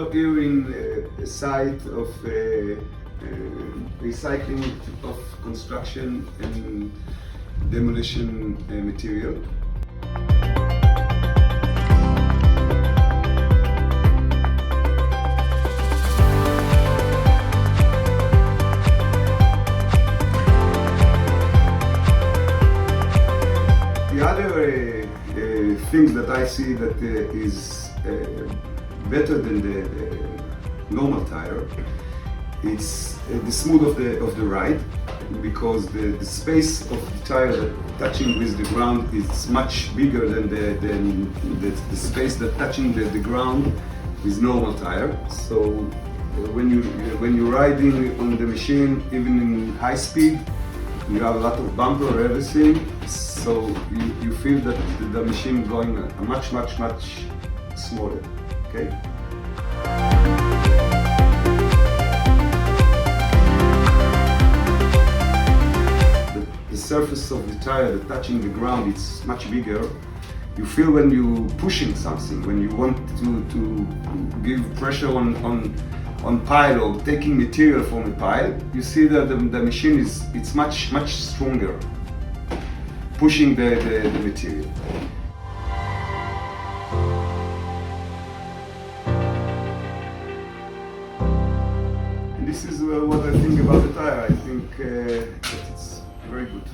are here in a site of recycling of construction and demolition material. The other things that I see that is better than the normal tire, it's the smooth of the ride, because the space of the tire touching with the ground is much bigger than the space that touching the ground with normal tire. So when you're riding on the machine, even in high speed, you have a lot of bumper or everything, so you feel that the machine going much smaller. Okay. The surface of the tire that touching the ground is much bigger. You feel when you pushing something, when you want to give pressure on pile or taking material from a pile, you see that the machine it's much stronger, pushing the material. And this is what I think about the tire. I think that it's very good.